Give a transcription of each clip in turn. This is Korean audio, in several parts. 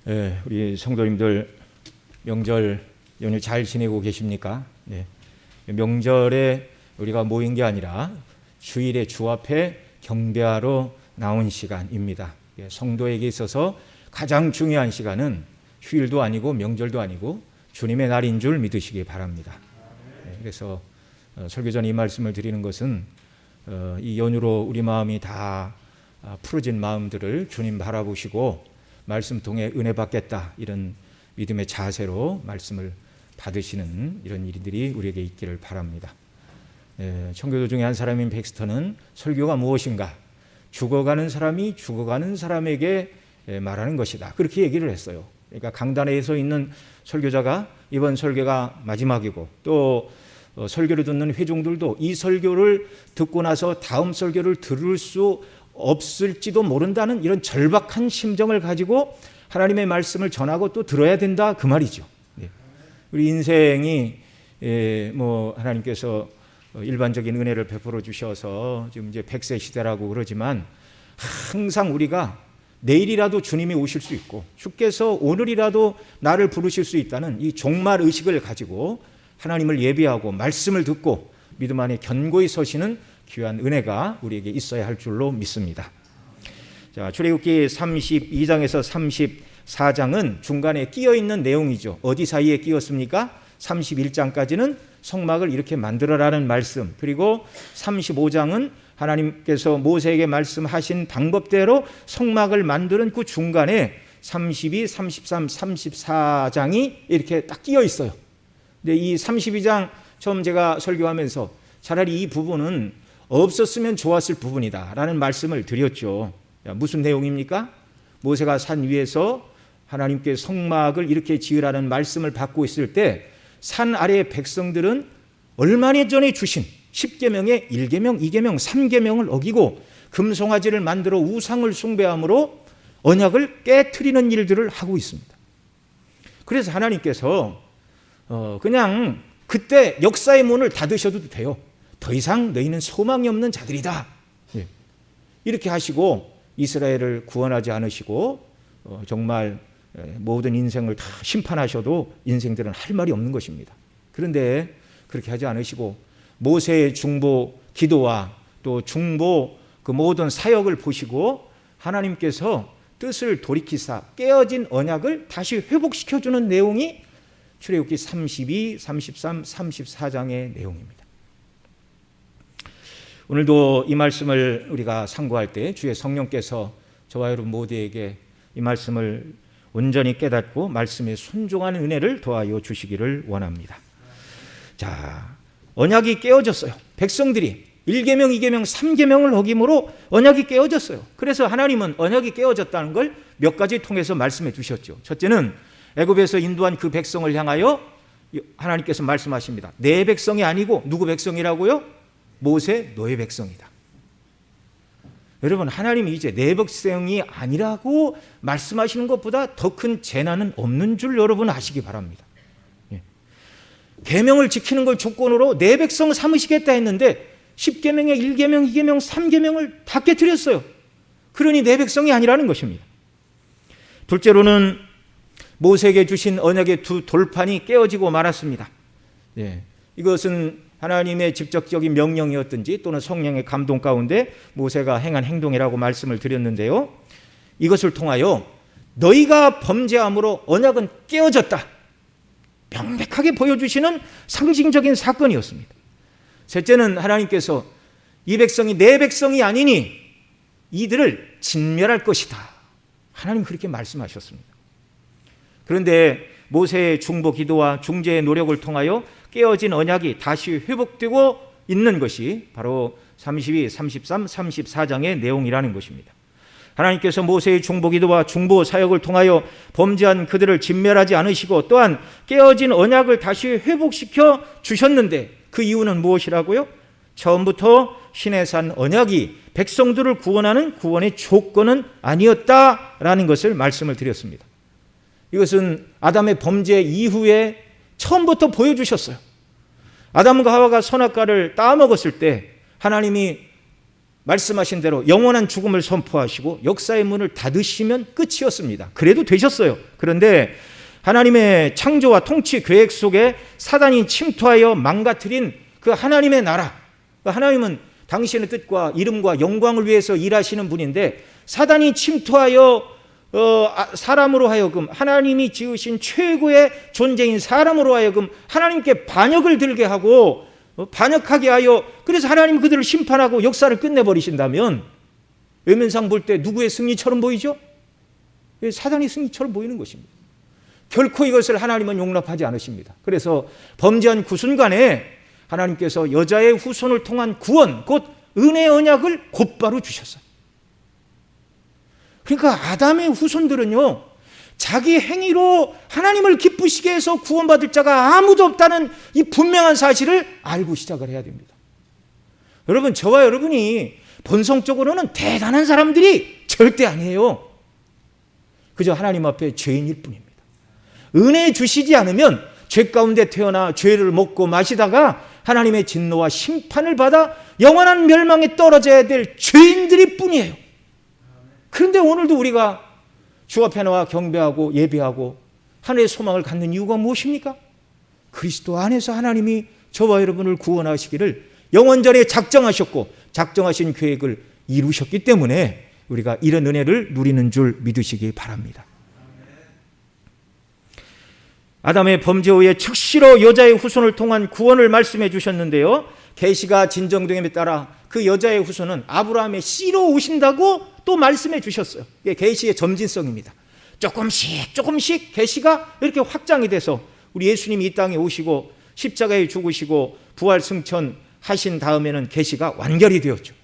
우리 성도님들 명절 연휴 잘 지내고 계십니까? 명절에 우리가 모인 게 아니라 주일에 주 앞에 경배하러 나온 시간입니다. 성도에게 있어서 가장 중요한 시간은 휴일도 아니고 명절도 아니고 주님의 날인 줄 믿으시기 바랍니다. 그래서 설교 전 이 말씀을 드리는 것은 이 연휴로 우리 마음이 다 풀어진 마음들을 주님 바라보시고 말씀 통해 은혜 받겠다, 이런 믿음의 자세로 말씀을 받으시는 이런 일들이 우리에게 있기를 바랍니다. 청교도 중에 한 사람인 백스터는 설교가 무엇인가? 죽어가는 사람이 죽어가는 사람에게 말하는 것이다, 그렇게 얘기를 했어요. 그러니까 강단에 서 있는 설교자가 이번 설교가 마지막이고 또 설교를 듣는 회중들도 이 설교를 듣고 나서 다음 설교를 들을 수 없을지도 모른다는 이런 절박한 심정을 가지고 하나님의 말씀을 전하고 또 들어야 된다, 그 말이죠. 우리 인생이 하나님께서 일반적인 은혜를 베풀어 주셔서 지금 이제 100세 시대라고 그러지만 항상 우리가 내일이라도 주님이 오실 수 있고 주께서 오늘이라도 나를 부르실 수 있다는 이 종말 의식을 가지고 하나님을 예비하고 말씀을 듣고 믿음 안에 견고히 서시는 귀한 은혜가 우리에게 있어야 할 줄로 믿습니다. 자, 출애굽기 32장에서 34장은 중간에 끼어 있는 내용이죠. 어디 사이에 끼었습니까? 31장까지는 성막을 이렇게 만들어라는 말씀, 그리고 35장은 하나님께서 모세에게 말씀하신 방법대로 성막을 만드는 그 중간에 32, 33, 34장이 이렇게 딱 끼어 있어요. 근데 이 32장 처음 제가 설교하면서 차라리 이 부분은 없었으면 좋았을 부분이다 라는 말씀을 드렸죠. 무슨 내용입니까? 모세가 산 위에서 하나님께 성막을 이렇게 지으라는 말씀을 받고 있을 때 산 아래의 백성들은 얼마나 전에 주신 10계명의 1계명, 2계명, 3계명을 어기고 금송아지를 만들어 우상을 숭배함으로 언약을 깨트리는 일들을 하고 있습니다. 그래서 하나님께서 그냥 그때 역사의 문을 닫으셔도 돼요. 더 이상 너희는 소망이 없는 자들이다, 이렇게 하시고 이스라엘을 구원하지 않으시고 정말 모든 인생을 다 심판하셔도 인생들은 할 말이 없는 것입니다. 그런데 그렇게 하지 않으시고 모세의 중보 기도와 또 중보 그 모든 사역을 보시고 하나님께서 뜻을 돌이키사 깨어진 언약을 다시 회복시켜주는 내용이 출애굽기 32, 33, 34장의 내용입니다. 오늘도 이 말씀을 우리가 상고할 때 주의 성령께서 저와 여러분 모두에게 이 말씀을 온전히 깨닫고 말씀에 순종하는 은혜를 더하여 주시기를 원합니다. 자, 언약이 깨어졌어요. 백성들이 1계명, 2계명, 3계명을 어김으로 언약이 깨어졌어요. 그래서 하나님은 언약이 깨어졌다는 걸 몇 가지 통해서 말씀해 주셨죠. 첫째는 애굽에서 인도한 그 백성을 향하여 하나님께서 말씀하십니다. 내 백성이 아니고 누구 백성이라고요? 모세 너의 백성이다. 여러분, 하나님이 이제 내 백성이 아니라고 말씀하시는 것보다 더 큰 재난은 없는 줄 여러분 아시기 바랍니다. 계명을 지키는 걸 조건으로 내 백성을 삼으시겠다 했는데 10계명에 1계명, 2계명, 3계명을 다 깨뜨렸어요. 그러니 내 백성이 아니라는 것입니다. 둘째로는 모세에게 주신 언약의 두 돌판이 깨어지고 말았습니다. 이것은 하나님의 직접적인 명령이었든지 또는 성령의 감동 가운데 모세가 행한 행동이라고 말씀을 드렸는데요, 이것을 통하여 너희가 범죄함으로 언약은 깨어졌다, 명백하게 보여주시는 상징적인 사건이었습니다. 셋째는 하나님께서 이 백성이 내 백성이 아니니 이들을 진멸할 것이다, 하나님 그렇게 말씀하셨습니다. 그런데 모세의 중보 기도와 중재의 노력을 통하여 깨어진 언약이 다시 회복되고 있는 것이 바로 32, 33, 34장의 내용이라는 것입니다. 하나님께서 모세의 중보 기도와 중보 사역을 통하여 범죄한 그들을 진멸하지 않으시고 또한 깨어진 언약을 다시 회복시켜 주셨는데 그 이유는 무엇이라고요? 처음부터 시내산 언약이 백성들을 구원하는 구원의 조건은 아니었다라는 것을 말씀을 드렸습니다. 이것은 아담의 범죄 이후에 처음부터 보여주셨어요. 아담과 하와가 선악과를 따먹었을 때 하나님이 말씀하신 대로 영원한 죽음을 선포하시고 역사의 문을 닫으시면 끝이었습니다. 그래도 되셨어요. 그런데 하나님의 창조와 통치 계획 속에 사단이 침투하여 망가뜨린 그 하나님의 나라, 하나님은 당신의 뜻과 이름과 영광을 위해서 일하시는 분인데 사단이 침투하여 사람으로 하여금 하나님이 지으신 최고의 존재인 사람으로 하여금 하나님께 반역을 들게 하고 반역하게 하여 그래서 하나님 그들을 심판하고 역사를 끝내버리신다면 외면상 볼 때 누구의 승리처럼 보이죠? 사단의 승리처럼 보이는 것입니다. 결코 이것을 하나님은 용납하지 않으십니다. 그래서 범죄한 그 순간에 하나님께서 여자의 후손을 통한 구원, 곧 은혜의 언약을 곧바로 주셨어요. 그러니까 아담의 후손들은요, 자기 행위로 하나님을 기쁘시게 해서 구원받을 자가 아무도 없다는 이 분명한 사실을 알고 시작을 해야 됩니다. 여러분, 저와 여러분이 본성적으로는 대단한 사람들이 절대 아니에요. 그저 하나님 앞에 죄인일 뿐입니다. 은혜 주시지 않으면 죄 가운데 태어나 죄를 먹고 마시다가 하나님의 진노와 심판을 받아 영원한 멸망에 떨어져야 될 죄인들일 뿐이에요. 그런데 오늘도 우리가 주 앞에 나와 경배하고 예배하고 하늘의 소망을 갖는 이유가 무엇입니까? 그리스도 안에서 하나님이 저와 여러분을 구원하시기를 영원전에 작정하셨고 작정하신 계획을 이루셨기 때문에 우리가 이런 은혜를 누리는 줄 믿으시기 바랍니다. 아담의 범죄 후에 즉시로 여자의 후손을 통한 구원을 말씀해 주셨는데요, 계시가 진정됨에 따라 그 여자의 후손은 아브라함의 씨로 오신다고 또 말씀해 주셨어요. 이게 계시의 점진성입니다. 조금씩 계시가 이렇게 확장이 돼서 우리 예수님이 이 땅에 오시고 십자가에 죽으시고 부활 승천하신 다음에는 계시가 완결이 되었죠.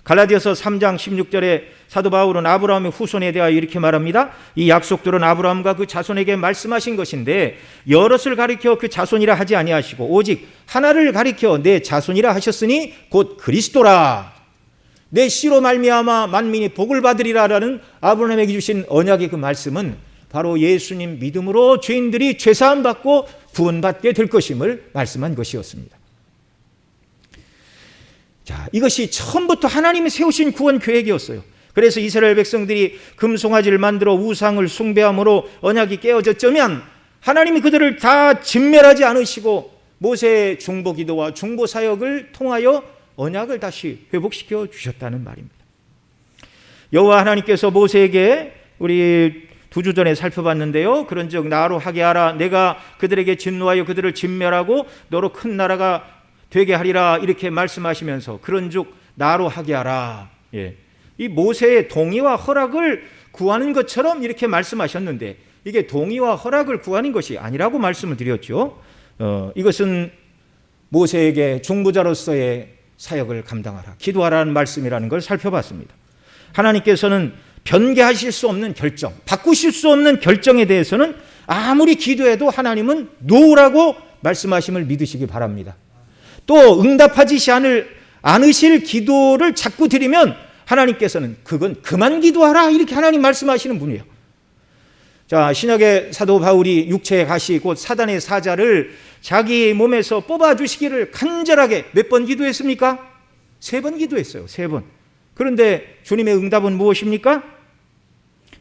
갈라디아서 3장 16절에 사도 바울은 아브라함의 후손에 대하여 이렇게 말합니다. 이 약속들은 아브라함과 그 자손에게 말씀하신 것인데 여럿을 가리켜 그 자손이라 하지 아니하시고 오직 하나를 가리켜 내 자손이라 하셨으니 곧 그리스도라. 내 씨로 말미암아 만민이 복을 받으리라라는 아브라함에게 주신 언약의 그 말씀은 바로 예수님 믿음으로 죄인들이 죄사함 받고 구원받게 될 것임을 말씀한 것이었습니다. 자, 이것이 처음부터 하나님이 세우신 구원 계획이었어요. 그래서 이스라엘 백성들이 금송아지를 만들어 우상을 숭배함으로 언약이 깨어졌자면 하나님이 그들을 다 진멸하지 않으시고 모세의 중보 기도와 중보 사역을 통하여 언약을 다시 회복시켜 주셨다는 말입니다. 여호와 하나님께서 모세에게 우리 2주 전에 살펴봤는데요, 그런즉 나로 하게 하라. 내가 그들에게 진노하여 그들을 진멸하고 너로 큰 나라가 되게 하리라 이렇게 말씀하시면서 그런즉 나로 하게 하라. 이 모세의 동의와 허락을 구하는 것처럼 이렇게 말씀하셨는데 이게 동의와 허락을 구하는 것이 아니라고 말씀을 드렸죠. 이것은 모세에게 중보자로서의 사역을 감당하라, 기도하라는 말씀이라는 걸 살펴봤습니다. 하나님께서는 변개하실 수 없는 결정, 바꾸실 수 없는 결정에 대해서는 아무리 기도해도 하나님은 노라고 말씀하심을 믿으시기 바랍니다. 또 응답하지 않으실 기도를 자꾸 드리면 하나님께서는 그건 그만 기도하라 이렇게 하나님 말씀하시는 분이에요. 자, 신약의 사도 바울이 육체의 가시 곧 사단의 사자를 자기 몸에서 뽑아주시기를 간절하게 몇 번 기도했습니까? 3번 기도했어요. 3번. 그런데 주님의 응답은 무엇입니까?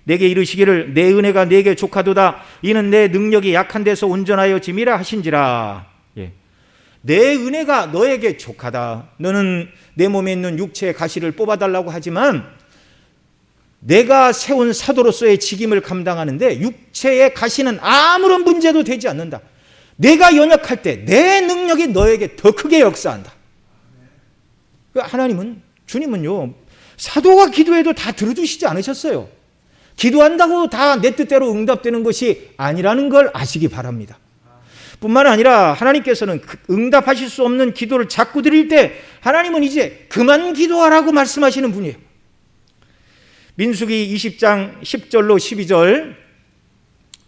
내게 이르시기를 내 은혜가 내게 족하도다. 이는 내 능력이 약한 데서 온전하여 짐이라 하신지라. 내 은혜가 너에게 족하다. 너는 내 몸에 있는 육체의 가시를 뽑아달라고 하지만 내가 세운 사도로서의 직임을 감당하는데 육체의 가시는 아무런 문제도 되지 않는다. 내가 연약할 때 내 능력이 너에게 더 크게 역사한다. 하나님은, 주님은요, 사도가 기도해도 다 들어주시지 않으셨어요. 기도한다고 다 내 뜻대로 응답되는 것이 아니라는 걸 아시기 바랍니다. 뿐만 아니라 하나님께서는 응답하실 수 없는 기도를 자꾸 드릴 때 하나님은 이제 그만 기도하라고 말씀하시는 분이에요. 민수기 20장 10절로 12절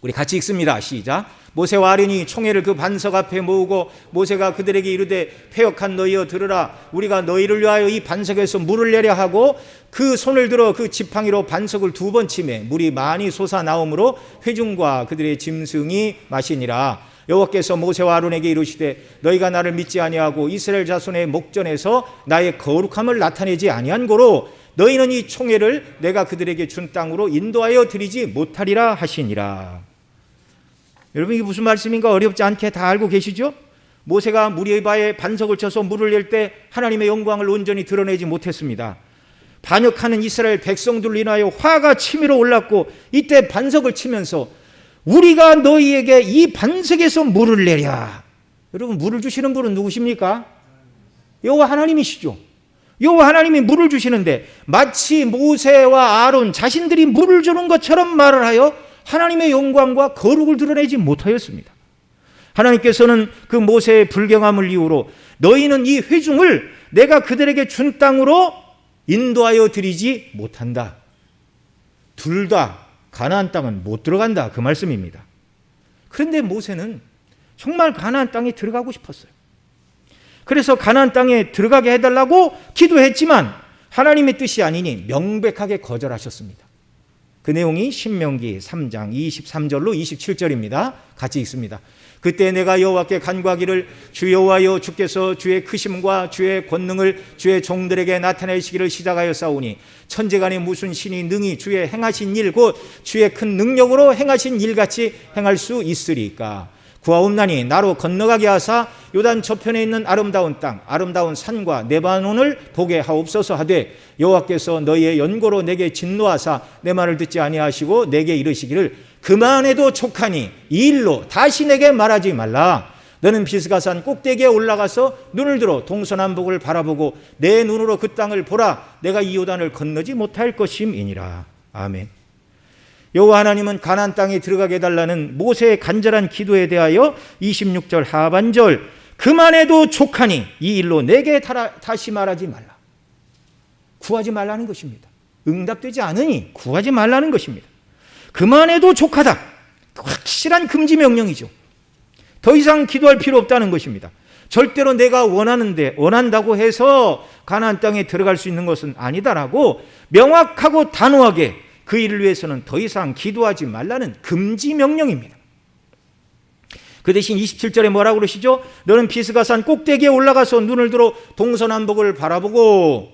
우리 같이 읽습니다. 시작. 모세와 아론이 총회를 그 반석 앞에 모으고 모세가 그들에게 이르되 패역한 너희여 들으라. 우리가 너희를 위하여 이 반석에서 물을 내려 하고 그 손을 들어 그 지팡이로 반석을 2번 치매 물이 많이 솟아나오므로 회중과 그들의 짐승이 마시니라. 여호와께서 모세와 아론에게 이르시되 너희가 나를 믿지 아니하고 이스라엘 자손의 목전에서 나의 거룩함을 나타내지 아니한 고로 너희는 이 총회를 내가 그들에게 준 땅으로 인도하여 드리지 못하리라 하시니라. 여러분, 이게 무슨 말씀인가 어렵지 않게 다 알고 계시죠? 모세가 무리바에 반석을 쳐서 물을 낼 때 하나님의 영광을 온전히 드러내지 못했습니다. 반역하는 이스라엘 백성들로 인하여 화가 치밀어 올랐고, 이때 반석을 치면서 우리가 너희에게 이 반석에서 물을 내랴. 여러분, 물을 주시는 분은 누구십니까? 여호와 하나님이시죠. 여호와 하나님이 물을 주시는데 마치 모세와 아론 자신들이 물을 주는 것처럼 말을 하여 하나님의 영광과 거룩을 드러내지 못하였습니다. 하나님께서는 그 모세의 불경함을 이유로 너희는 이 회중을 내가 그들에게 준 땅으로 인도하여 드리지 못한다. 둘 다 가나안 땅은 못 들어간다, 그 말씀입니다. 그런데 모세는 정말 가나안 땅에 들어가고 싶었어요. 그래서 가나안 땅에 들어가게 해달라고 기도했지만 하나님의 뜻이 아니니 명백하게 거절하셨습니다. 그 내용이 신명기 3장 23절로 27절입니다. 같이 읽습니다. 그때 내가 여호와께 간구하기를 주 여호와여 주께서 주의 크심과 주의 권능을 주의 종들에게 나타내시기를 시작하였사오니 천지간에 무슨 신이 능히 주의 행하신 일 곧 주의 큰 능력으로 행하신 일같이 행할 수 있으리까. 구하옵나니 나로 건너가게 하사 요단 저편에 있는 아름다운 땅 아름다운 산과 레바논을 보게 하옵소서 하되 여호와께서 너희의 연고로 내게 진노하사 내 말을 듣지 아니하시고 내게 이르시기를 그만해도 족하니 이 일로 다시 내게 말하지 말라. 너는 비스가산 꼭대기에 올라가서 눈을 들어 동서남북을 바라보고 내 눈으로 그 땅을 보라. 내가 이 요단을 건너지 못할 것임이니라. 아멘. 여호와 하나님은 가나안 땅에 들어가게 해달라는 모세의 간절한 기도에 대하여 26절 하반절 그만해도 족하니 이 일로 내게 다시 말하지 말라. 구하지 말라는 것입니다. 응답되지 않으니 구하지 말라는 것입니다. 그만해도 족하다. 확실한 금지 명령이죠. 더 이상 기도할 필요 없다는 것입니다. 절대로 내가 원한다고 해서 가나안 땅에 들어갈 수 있는 것은 아니다라고 명확하고 단호하게 그 일을 위해서는 더 이상 기도하지 말라는 금지 명령입니다. 그 대신 27절에 뭐라고 그러시죠? 너는 비스가산 꼭대기에 올라가서 눈을 들어 동서남북을 바라보고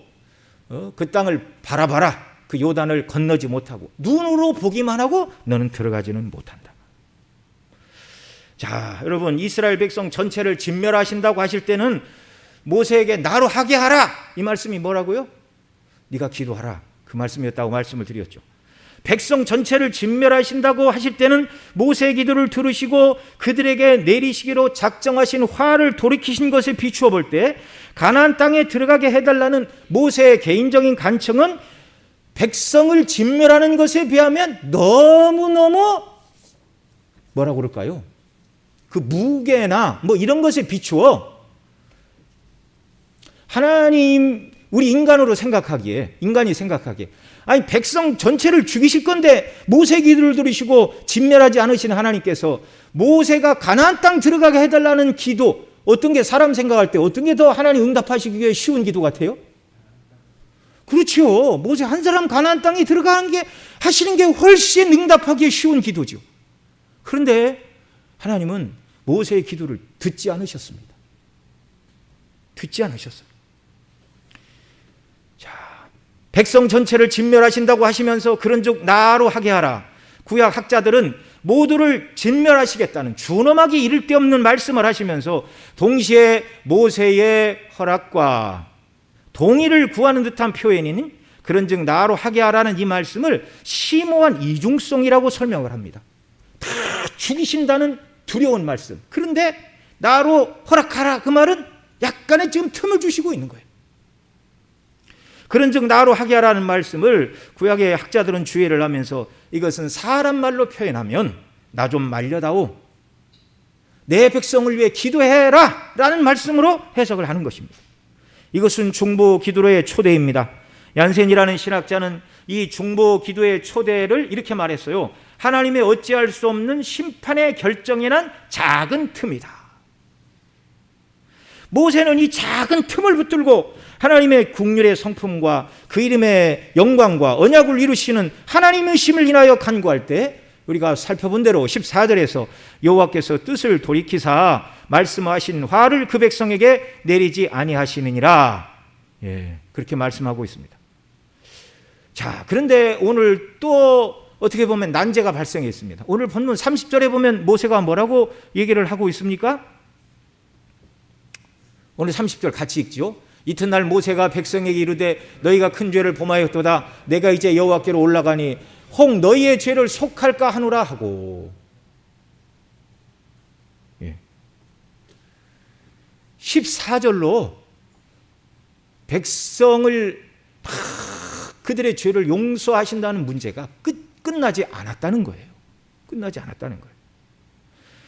그 땅을 바라봐라. 그 요단을 건너지 못하고 눈으로 보기만 하고 너는 들어가지는 못한다. 자, 여러분, 이스라엘 백성 전체를 진멸하신다고 하실 때는 모세에게 나로 하게 하라, 이 말씀이 뭐라고요? 네가 기도하라, 그 말씀이었다고 말씀을 드렸죠. 백성 전체를 진멸하신다고 하실 때는 모세의 기도를 들으시고 그들에게 내리시기로 작정하신 화를 돌이키신 것에 비추어 볼 때 가나안 땅에 들어가게 해달라는 모세의 개인적인 간청은 백성을 진멸하는 것에 비하면 너무너무 뭐라고 그럴까요? 그 무게나 뭐 이런 것에 비추어 하나님, 우리 인간이 생각하기에 아니 백성 전체를 죽이실 건데 모세 기도를 들으시고 진멸하지 않으시는 하나님께서 모세가 가나안 땅 들어가게 해달라는 기도, 어떤 게 사람 생각할 때 어떤 게 더 하나님 응답하시기에 쉬운 기도 같아요? 그렇죠. 모세 한 사람 가나안 땅에 들어가는 게 하시는 게 훨씬 응답하기에 쉬운 기도죠. 그런데 하나님은 모세의 기도를 듣지 않으셨습니다. 듣지 않으셨어요. 자, 백성 전체를 진멸하신다고 하시면서 그런즉 나로 하게 하라. 구약 학자들은 모두를 진멸하시겠다는 준엄하기 이를 데 없는 말씀을 하시면서 동시에 모세의 허락과 동의를 구하는 듯한 표현인 그런즉 나로 하게 하라는 이 말씀을 심오한 이중성이라고 설명을 합니다. 다 죽이신다는 두려운 말씀, 그런데 나로 허락하라, 그 말은 약간의 지금 틈을 주시고 있는 거예요. 그런즉 나로 하게 하라는 말씀을 구약의 학자들은 주의를 하면서 이것은 사람 말로 표현하면 나 좀 말려다오, 내 백성을 위해 기도해라 라는 말씀으로 해석을 하는 것입니다. 이것은 중보 기도의 초대입니다. 얀센이라는 신학자는 이 중보 기도의 초대를 이렇게 말했어요. 하나님의 어찌할 수 없는 심판의 결정에 난 작은 틈이다. 모세는 이 작은 틈을 붙들고 하나님의 국률의 성품과 그 이름의 영광과 언약을 이루시는 하나님의 심을 인하여 간구할 때 우리가 살펴본 대로 14절에서 여호와께서 뜻을 돌이키사 말씀하신 화를 그 백성에게 내리지 아니하시느니라. 그렇게 말씀하고 있습니다. 자, 그런데 오늘 또 어떻게 보면 난제가 발생했습니다. 오늘 본문 30절에 보면 모세가 뭐라고 얘기를 하고 있습니까? 오늘 30절 같이 읽죠. 이튿날 모세가 백성에게 이르되 너희가 큰 죄를 범하였도다. 내가 이제 여호와께로 올라가니 혹 너희의 죄를 속할까 하노라 하고. 14절로 백성을 그들의 죄를 용서하신다는 문제가 끝나지 않았다는 거예요. 끝나지 않았다는 거예요.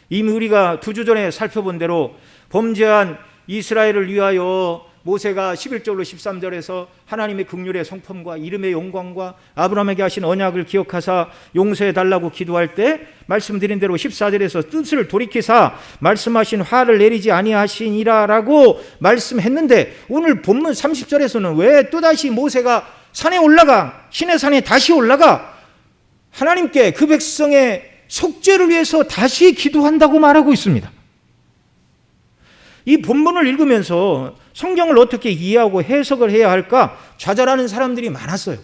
이미 우리가 2주 전에 살펴본 대로 범죄한 이스라엘을 위하여 모세가 11절로 13절에서 하나님의 긍휼의 성품과 이름의 영광과 아브라함에게 하신 언약을 기억하사 용서해 달라고 기도할 때 말씀드린 대로 14절에서 뜻을 돌이키사 말씀하신 화를 내리지 아니하시니라라고 말씀했는데 오늘 본문 30절에서는 왜 또다시 모세가 산에 올라가, 시내 산에 다시 올라가 하나님께 그 백성의 속죄를 위해서 다시 기도한다고 말하고 있습니다. 이 본문을 읽으면서 성경을 어떻게 이해하고 해석을 해야 할까 좌절하는 사람들이 많았어요.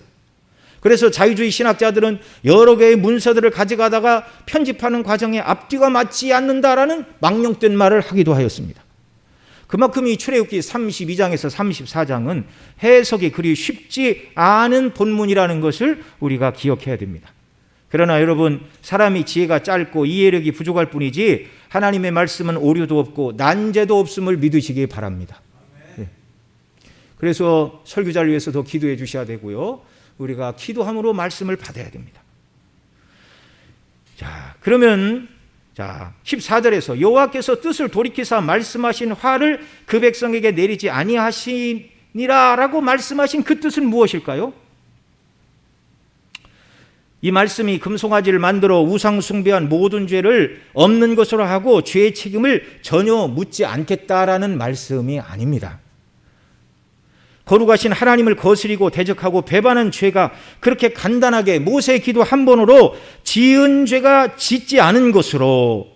그래서 자유주의 신학자들은 여러 개의 문서들을 가져가다가 편집하는 과정에 앞뒤가 맞지 않는다라는 망령된 말을 하기도 하였습니다. 그만큼 이 출애굽기 32장에서 34장은 해석이 그리 쉽지 않은 본문이라는 것을 우리가 기억해야 됩니다. 그러나 여러분, 사람이 지혜가 짧고 이해력이 부족할 뿐이지 하나님의 말씀은 오류도 없고 난제도 없음을 믿으시기 바랍니다. 그래서 설교자를 위해서 더 기도해 주셔야 되고요. 우리가 기도함으로 말씀을 받아야 됩니다. 자, 그러면 14절에서 여호와께서 뜻을 돌이키사 말씀하신 화를 그 백성에게 내리지 아니하시니라라고 말씀하신 그 뜻은 무엇일까요? 이 말씀이 금송아지를 만들어 우상 숭배한 모든 죄를 없는 것으로 하고 죄의 책임을 전혀 묻지 않겠다라는 말씀이 아닙니다. 거룩하신 하나님을 거스리고 대적하고 배반한 죄가 그렇게 간단하게 모세의 기도 한 번으로 지은 죄가 짓지 않은 것으로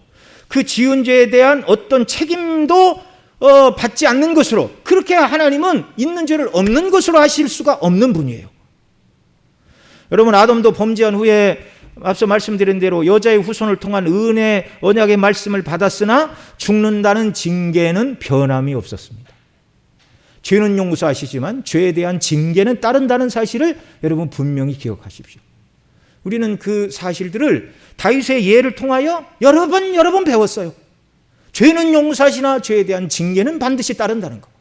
그 지은 죄에 대한 어떤 책임도 받지 않는 것으로 그렇게 하나님은 있는 죄를 없는 것으로 하실 수가 없는 분이에요. 여러분, 아담도 범죄한 후에 앞서 말씀드린 대로 여자의 후손을 통한 은혜 언약의 말씀을 받았으나 죽는다는 징계는 변함이 없었습니다. 죄는 용서하시지만 죄에 대한 징계는 따른다는 사실을 여러분 분명히 기억하십시오. 우리는 그 사실들을 다윗의 예를 통하여 여러 번 배웠어요. 죄는 용서하시나 죄에 대한 징계는 반드시 따른다는 것.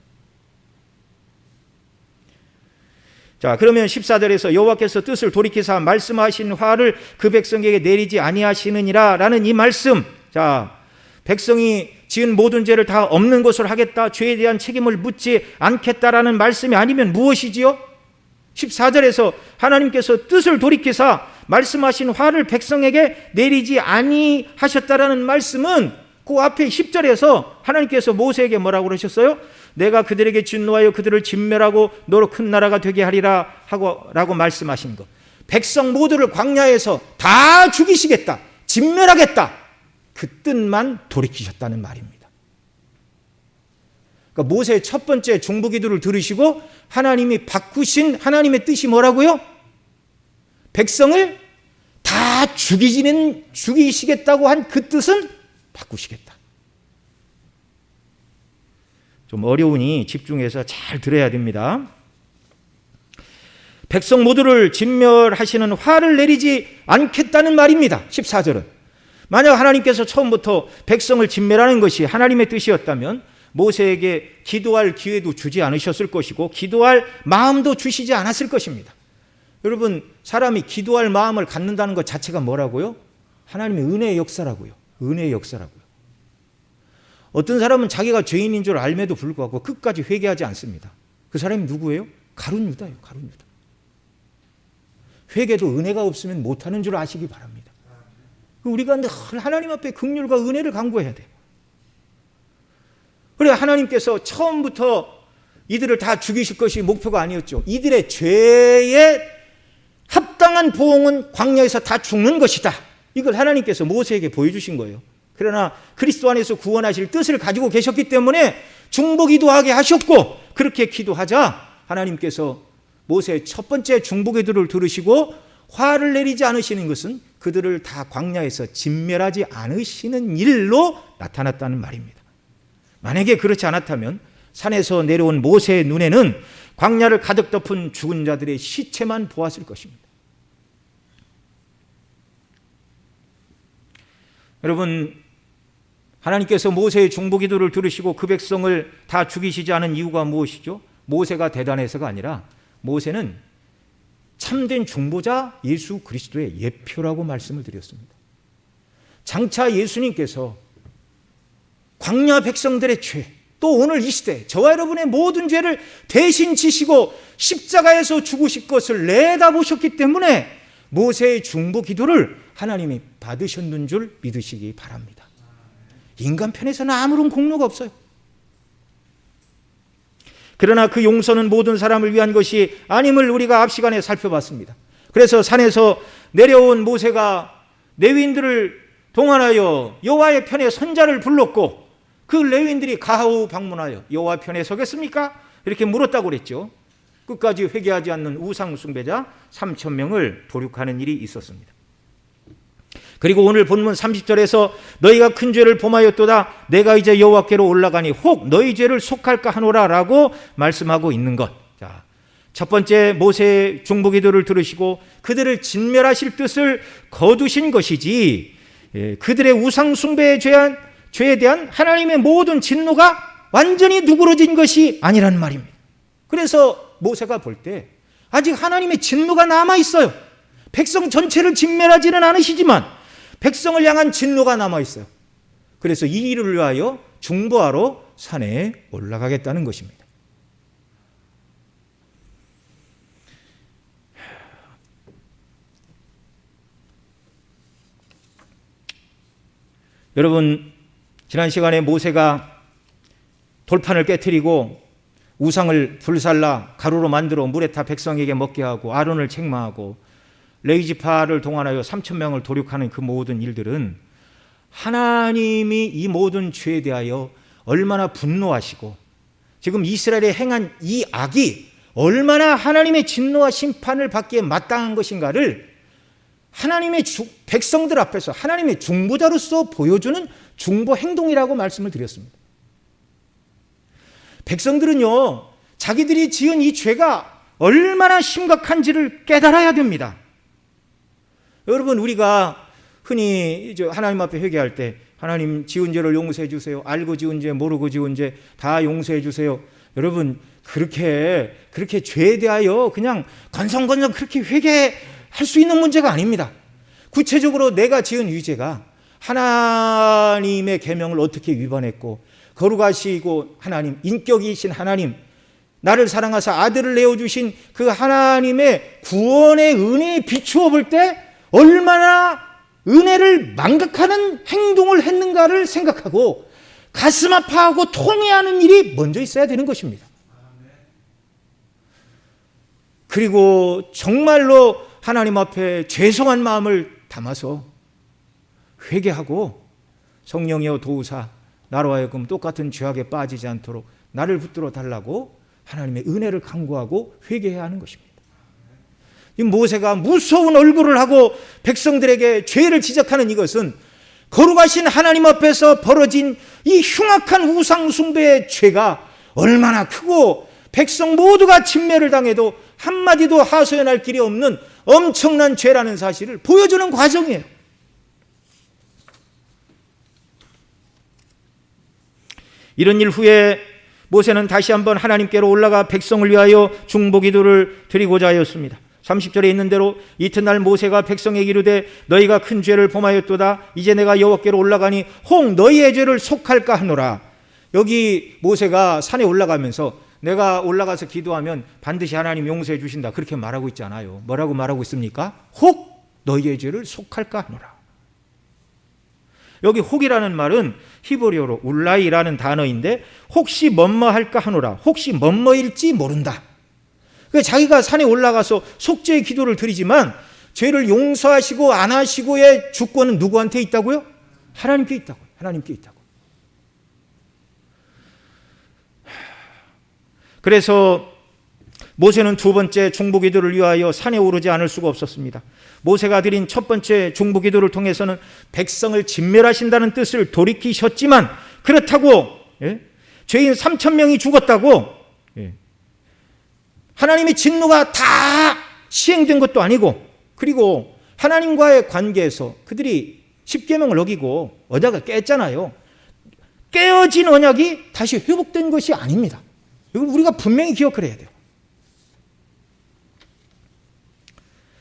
자, 그러면 14절에서 여호와께서 뜻을 돌이키사 말씀하신 화를 그 백성에게 내리지 아니하시느니라 라는 이 말씀, 자, 백성이 지은 모든 죄를 다 없는 것으로 하겠다, 죄에 대한 책임을 묻지 않겠다라는 말씀이 아니면 무엇이지요? 14절에서 하나님께서 뜻을 돌이키사 말씀하신 화를 백성에게 내리지 아니하셨다라는 말씀은 그 앞에 10절에서 하나님께서 모세에게 뭐라고 그러셨어요? 내가 그들에게 진노하여 그들을 진멸하고 너로 큰 나라가 되게 하리라 라고 말씀하신 것. 백성 모두를 광야에서 다 죽이시겠다, 진멸하겠다, 그 뜻만 돌이키셨다는 말입니다. 그러니까 모세의 첫 번째 중보기도를 들으시고 하나님이 바꾸신 하나님의 뜻이 뭐라고요? 백성을 다 죽이시겠다고 한 그 뜻은 바꾸시겠다. 좀 어려우니 집중해서 잘 들어야 됩니다. 백성 모두를 진멸하시는 화를 내리지 않겠다는 말입니다. 14절은. 만약 하나님께서 처음부터 백성을 진멸하는 것이 하나님의 뜻이었다면 모세에게 기도할 기회도 주지 않으셨을 것이고 기도할 마음도 주시지 않았을 것입니다. 여러분, 사람이 기도할 마음을 갖는다는 것 자체가 뭐라고요? 하나님의 은혜의 역사라고요. 은혜의 역사라고요. 어떤 사람은 자기가 죄인인 줄 알매도 불구하고 끝까지 회개하지 않습니다. 그 사람이 누구예요? 가룟 유다예요. 가룟 유다. 회개도 은혜가 없으면 못하는 줄 아시기 바랍니다. 우리가 늘 하나님 앞에 긍휼과 은혜를 간구해야 돼요. 그래, 하나님께서 처음부터 이들을 다 죽이실 것이 목표가 아니었죠. 이들의 죄에 합당한 보응은 광야에서 다 죽는 것이다. 이걸 하나님께서 모세에게 보여주신 거예요. 그러나 그리스도 안에서 구원하실 뜻을 가지고 계셨기 때문에 중보기도하게 하셨고, 그렇게 기도하자 하나님께서 모세의 첫 번째 중보기도를 들으시고 화를 내리지 않으시는 것은 그들을 다 광야에서 진멸하지 않으시는 일로 나타났다는 말입니다. 만약에 그렇지 않았다면 산에서 내려온 모세의 눈에는 광야를 가득 덮은 죽은 자들의 시체만 보았을 것입니다. 여러분, 하나님께서 모세의 중보기도를 들으시고 그 백성을 다 죽이시지 않은 이유가 무엇이죠? 모세가 대단해서가 아니라 모세는 참된 중보자 예수 그리스도의 예표라고 말씀을 드렸습니다. 장차 예수님께서 광야 백성들의 죄, 또 오늘 이 시대 저와 여러분의 모든 죄를 대신 지시고 십자가에서 죽으실 것을 내다보셨기 때문에 모세의 중보기도를 하나님이 받으셨는 줄 믿으시기 바랍니다. 인간 편에서는 아무런 공로가 없어요. 그러나 그 용서는 모든 사람을 위한 것이 아님을 우리가 앞 시간에 살펴봤습니다. 그래서 산에서 내려온 모세가 레위인들을 동원하여 여호와의 편에 선자를 불렀고, 그 레위인들이 가후 방문하여 여호와 편에 서겠습니까? 이렇게 물었다고 그랬죠. 끝까지 회개하지 않는 우상 숭배자 3,000명을 도륙하는 일이 있었습니다. 그리고 오늘 본문 30절에서 너희가 큰 죄를 범하였도다 내가 이제 여호와께로 올라가니 혹 너희 죄를 속할까 하노라 라고 말씀하고 있는 것. 자, 첫 번째 모세의 중보기도를 들으시고 그들을 진멸하실 뜻을 거두신 것이지, 그들의 우상 숭배의 죄에 대한 하나님의 모든 진노가 완전히 누그러진 것이 아니란 말입니다. 그래서 모세가 볼 때 아직 하나님의 진노가 남아있어요. 백성 전체를 진멸하지는 않으시지만 백성을 향한 진노가 남아있어요. 그래서 이 일을 위하여 중보하러 산에 올라가겠다는 것입니다. 여러분, 지난 시간에 모세가 돌판을 깨트리고 우상을 불살라 가루로 만들어 물에 타 백성에게 먹게 하고 아론을 책망하고 레위지파를 동원하여 3,000명을 도륙하는 그 모든 일들은 하나님이 이 모든 죄에 대하여 얼마나 분노하시고 지금 이스라엘에 행한 이 악이 얼마나 하나님의 진노와 심판을 받기에 마땅한 것인가를 하나님의 백성들 앞에서 하나님의 중보자로서 보여주는 중보 행동이라고 말씀을 드렸습니다. 백성들은요, 자기들이 지은 이 죄가 얼마나 심각한지를 깨달아야 됩니다. 여러분, 우리가 흔히 하나님 앞에 회개할 때 하나님 지은 죄를 용서해 주세요. 알고 지은 죄, 모르고 지은 죄 다 용서해 주세요. 여러분, 그렇게 죄에 대하여 그냥 건성건성 그렇게 회개할 수 있는 문제가 아닙니다. 구체적으로 내가 지은 이 죄가 하나님의 계명을 어떻게 위반했고, 거룩하시고 하나님, 인격이신 하나님, 나를 사랑하사 아들을 내어주신 그 하나님의 구원의 은혜에 비추어 볼 때 얼마나 은혜를 망각하는 행동을 했는가를 생각하고 가슴 아파하고 통회하는 일이 먼저 있어야 되는 것입니다. 그리고 정말로 하나님 앞에 죄송한 마음을 담아서 회개하고 성령이여 도우사 나로 하여금 똑같은 죄악에 빠지지 않도록 나를 붙들어 달라고 하나님의 은혜를 간구하고 회개해야 하는 것입니다. 이 모세가 무서운 얼굴을 하고 백성들에게 죄를 지적하는 이것은 거룩하신 하나님 앞에서 벌어진 이 흉악한 우상 숭배의 죄가 얼마나 크고 백성 모두가 진멸을 당해도 한마디도 하소연할 길이 없는 엄청난 죄라는 사실을 보여주는 과정이에요. 이런 일 후에 모세는 다시 한번 하나님께로 올라가 백성을 위하여 중보기도를 드리고자 하였습니다. 30절에 있는 대로 이튿날 모세가 백성에게 이르되 너희가 큰 죄를 범하였도다 이제 내가 여호와께로 올라가니 혹 너희의 죄를 속할까 하노라. 여기 모세가 산에 올라가면서 내가 올라가서 기도하면 반드시 하나님 용서해 주신다 그렇게 말하고 있지 않아요. 뭐라고 말하고 있습니까? 혹 너희의 죄를 속할까 하노라. 여기 혹이라는 말은 히브리어로 울라이라는 단어인데 혹시 뭐뭐할까 하노라. 혹시 뭐뭐일지 모른다. 자기가 산에 올라가서 속죄의 기도를 드리지만 죄를 용서하시고 안 하시고의 주권은 누구한테 있다고요? 하나님께 있다고요. 하나님께 있다고. 그래서 모세는 두 번째 중보기도를 위하여 산에 오르지 않을 수가 없었습니다. 모세가 드린 첫 번째 중보기도를 통해서는 백성을 진멸하신다는 뜻을 돌이키셨지만, 그렇다고 죄인 3,000명이 죽었다고 하나님의 진노가 다 시행된 것도 아니고, 그리고 하나님과의 관계에서 그들이 십계명을 어기고 언약을 깼잖아요. 깨어진 언약이 다시 회복된 것이 아닙니다. 이걸 우리가 분명히 기억을 해야 돼요.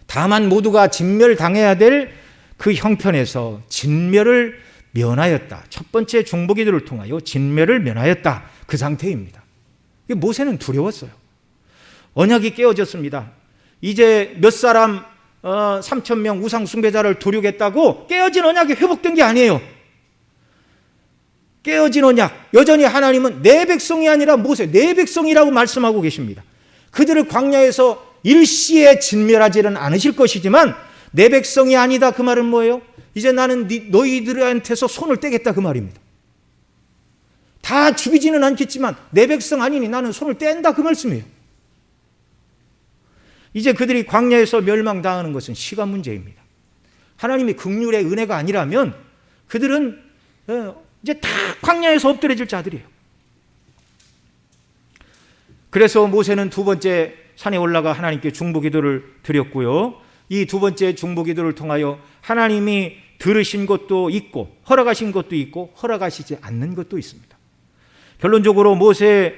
다만 모두가 진멸당해야 될 그 형편에서 진멸을 면하였다. 첫 번째 중보기도를 통하여 진멸을 면하였다. 그 상태입니다. 모세는 두려웠어요. 언약이 깨어졌습니다. 이제 몇 사람 3,000명 우상 숭배자를 도륙했다고 깨어진 언약이 회복된 게 아니에요. 깨어진 언약, 여전히 하나님은 내 백성이 아니라 모세, 내 백성이라고 말씀하고 계십니다. 그들을 광야에서 일시에 진멸하지는 않으실 것이지만 내 백성이 아니다. 그 말은 뭐예요? 이제 나는 너희들한테서 손을 떼겠다. 그 말입니다. 다 죽이지는 않겠지만 내 백성 아니니 나는 손을 뗀다. 그 말씀이에요. 이제 그들이 광야에서 멸망당하는 것은 시간 문제입니다. 하나님의 긍휼의 은혜가 아니라면 그들은 이제 다 광야에서 엎드려질 자들이에요. 그래서 모세는 두 번째 산에 올라가 하나님께 중보기도를 드렸고요. 이 두 번째 중보기도를 통하여 하나님이 들으신 것도 있고 허락하신 것도 있고 허락하시지 않는 것도 있습니다. 결론적으로 모세의